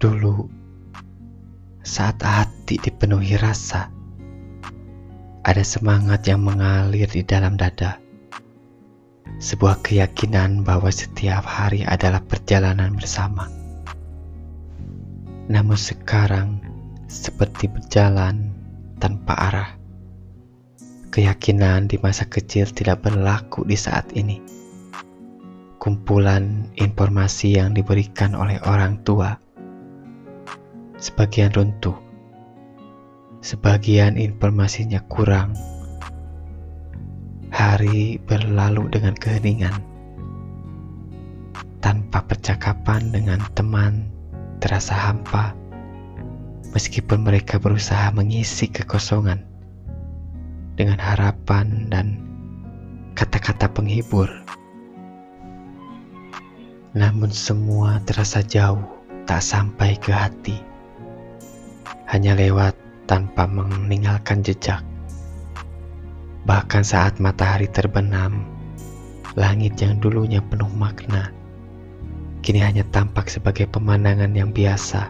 Dulu, saat hati dipenuhi rasa, ada semangat yang mengalir di dalam dada. Sebuah keyakinan bahwa setiap hari adalah perjalanan bersama. Namun sekarang, seperti berjalan tanpa arah. Keyakinan di masa kecil tidak berlaku di saat ini. Kumpulan informasi yang diberikan oleh orang tua sebagian runtuh, sebagian informasinya kurang. Hari berlalu dengan keheningan, tanpa percakapan dengan teman terasa hampa, meskipun mereka berusaha mengisi kekosongan dengan harapan dan kata-kata penghibur. Namun semua terasa jauh, tak sampai ke hati. Hanya lewat tanpa meninggalkan jejak. Bahkan saat matahari terbenam, langit yang dulunya penuh makna, kini hanya tampak sebagai pemandangan yang biasa,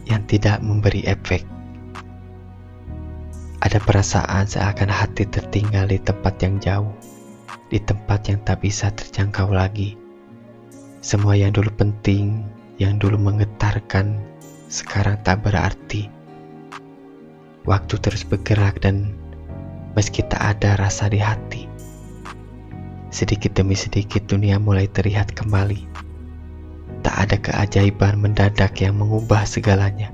yang tidak memberi efek. Ada perasaan seakan hati tertinggal di tempat yang jauh, di tempat yang tak bisa terjangkau lagi. Semua yang dulu penting, yang dulu menggetarkan, sekarang tak berarti. Waktu terus bergerak dan meski tak ada rasa di hati, sedikit demi sedikit dunia mulai terlihat kembali. Tak ada keajaiban mendadak yang mengubah segalanya.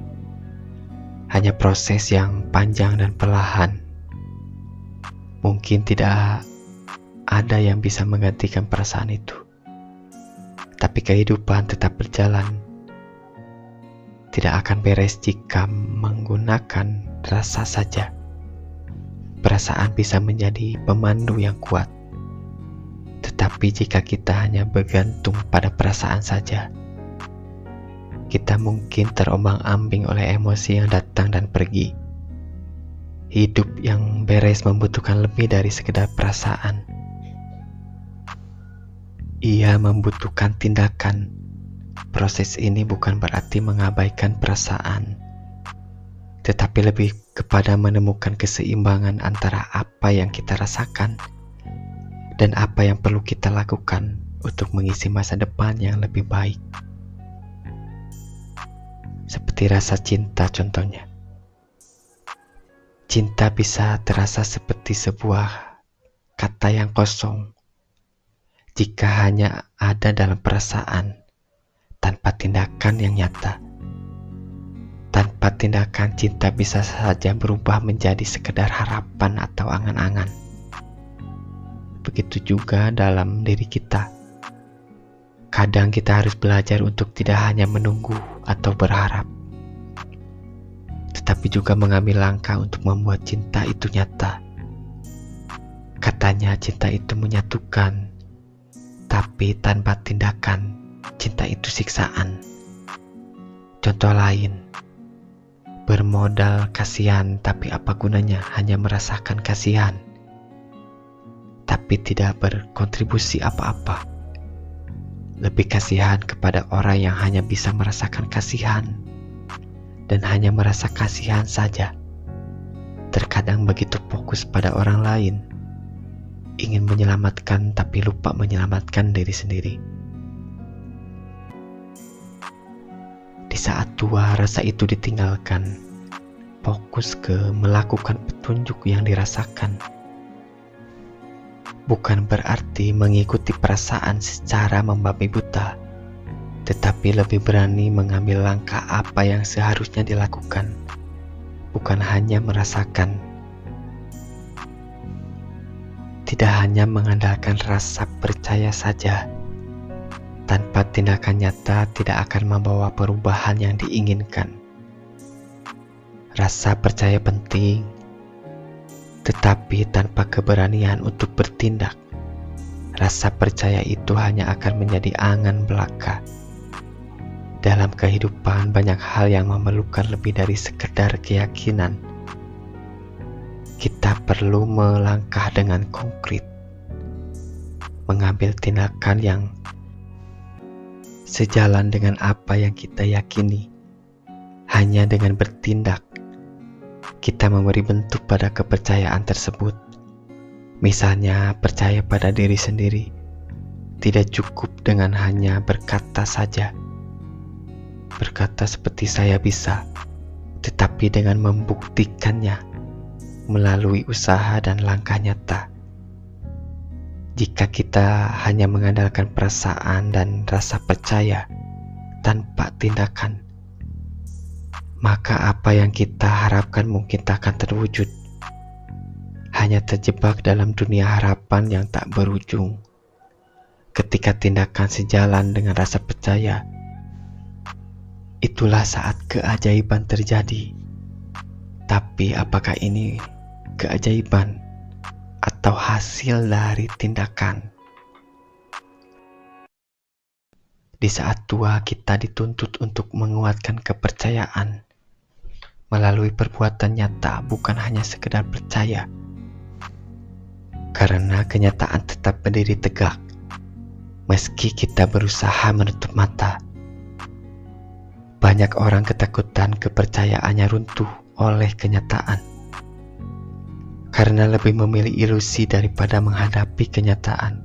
Hanya proses yang panjang dan perlahan. Mungkin tidak ada yang bisa menggantikan perasaan itu. Tapi kehidupan tetap berjalan. Tidak akan beres jika menggunakan rasa saja. Perasaan bisa menjadi pemandu yang kuat. Tetapi jika kita hanya bergantung pada perasaan saja, kita mungkin terombang-ambing oleh emosi yang datang dan pergi. Hidup yang beres membutuhkan lebih dari sekedar perasaan. Ia membutuhkan tindakan. Proses ini bukan berarti mengabaikan perasaan, tetapi lebih kepada menemukan keseimbangan antara apa yang kita rasakan dan apa yang perlu kita lakukan untuk mengisi masa depan yang lebih baik. Seperti rasa cinta contohnya. Cinta bisa terasa seperti sebuah kata yang kosong jika hanya ada dalam perasaan, tanpa tindakan yang nyata. Tanpa tindakan, cinta bisa saja berubah menjadi sekedar harapan atau angan-angan. Begitu juga dalam diri kita. Kadang kita harus belajar untuk tidak hanya menunggu atau berharap, tetapi juga mengambil langkah untuk membuat cinta itu nyata. Katanya cinta itu menyatukan, tapi tanpa tindakan, cinta itu siksaan. Contoh lain, bermodal kasihan, tapi apa gunanya hanya merasakan kasihan, tapi tidak berkontribusi apa-apa. Lebih kasihan kepada orang yang hanya bisa merasakan kasihan dan hanya merasa kasihan saja. Terkadang begitu fokus pada orang lain, ingin menyelamatkan tapi lupa menyelamatkan diri sendiri. Di saat tua, rasa itu ditinggalkan, fokus ke melakukan petunjuk yang dirasakan. Bukan berarti mengikuti perasaan secara membabi buta, tetapi lebih berani mengambil langkah apa yang seharusnya dilakukan, bukan hanya merasakan. Tidak hanya mengandalkan rasa percaya saja. Tanpa tindakan nyata tidak akan membawa perubahan yang diinginkan. Rasa percaya penting, tetapi tanpa keberanian untuk bertindak, rasa percaya itu hanya akan menjadi angan belaka. Dalam kehidupan banyak hal yang memerlukan lebih dari sekedar keyakinan. Kita perlu melangkah dengan konkret, mengambil tindakan yang sejalan dengan apa yang kita yakini. Hanya dengan bertindak, kita memberi bentuk pada kepercayaan tersebut. Misalnya, percaya pada diri sendiri. Tidak cukup dengan hanya berkata saja. Berkata seperti saya bisa, tetapi dengan membuktikannya melalui usaha dan langkah nyata. Jika kita hanya mengandalkan perasaan dan rasa percaya tanpa tindakan, maka apa yang kita harapkan mungkin tak akan terwujud. Hanya terjebak dalam dunia harapan yang tak berujung. Ketika tindakan sejalan dengan rasa percaya, itulah saat keajaiban terjadi. Tapi apakah ini keajaiban atau hasil dari tindakan? Di saat tua kita dituntut untuk menguatkan kepercayaan melalui perbuatan nyata, bukan hanya sekedar percaya. Karena kenyataan tetap berdiri tegak meski kita berusaha menutup mata. Banyak orang ketakutan kepercayaannya runtuh oleh kenyataan karena lebih memilih ilusi daripada menghadapi kenyataan.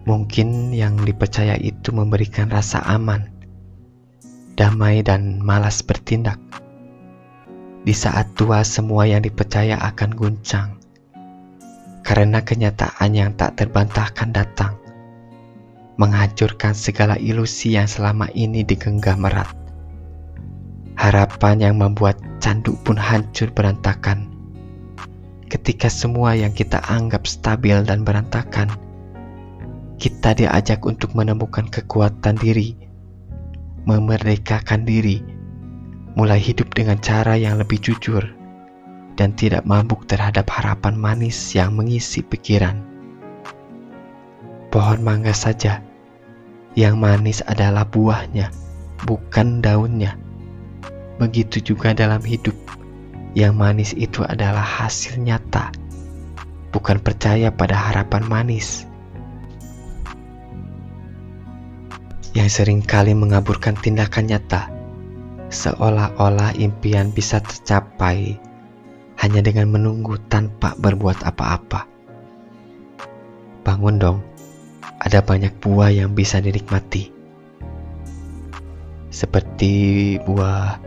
Mungkin yang dipercaya itu memberikan rasa aman, damai, dan malas bertindak. Di saat tua, semua yang dipercaya akan guncang karena kenyataan yang tak terbantahkan datang, menghancurkan segala ilusi yang selama ini digenggam erat. Harapan yang membuat canduk pun hancur berantakan. Ketika semua yang kita anggap stabil dan berantakan, kita diajak untuk menemukan kekuatan diri, memerdekakan diri, mulai hidup dengan cara yang lebih jujur, dan tidak mabuk terhadap harapan manis yang mengisi pikiran. Pohon mangga saja, yang manis adalah buahnya, bukan daunnya. Begitu juga dalam hidup, yang manis itu adalah hasil nyata, bukan percaya pada harapan manis. Yang seringkali mengaburkan tindakan nyata, seolah-olah impian bisa tercapai hanya dengan menunggu tanpa berbuat apa-apa. Bangun dong, ada banyak buah yang bisa dinikmati. Seperti buah